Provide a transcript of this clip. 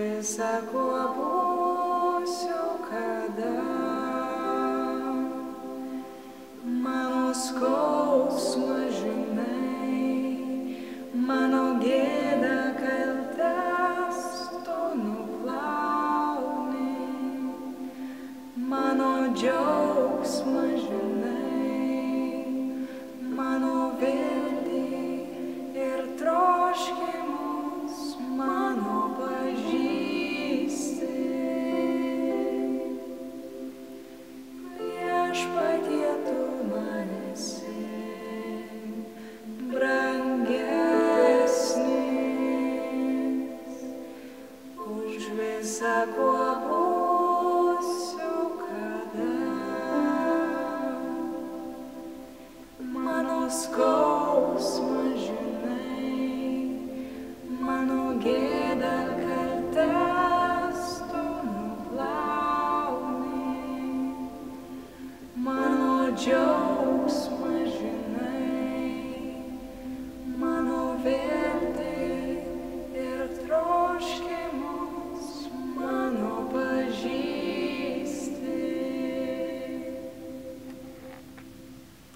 visa kuo būsiu kada. Mano skausmą žinai, mano gėdą kaltes tu nuplauni, mano džiaugsmą žinai, mano viltį ir troškimus mano pažįsti. Viešpatie, tu man esi brangesnis už visa kuo būsiu kada. Mano skausmą žinai, mano gėdą kaltes tu nuplauni, mano džiaugsmą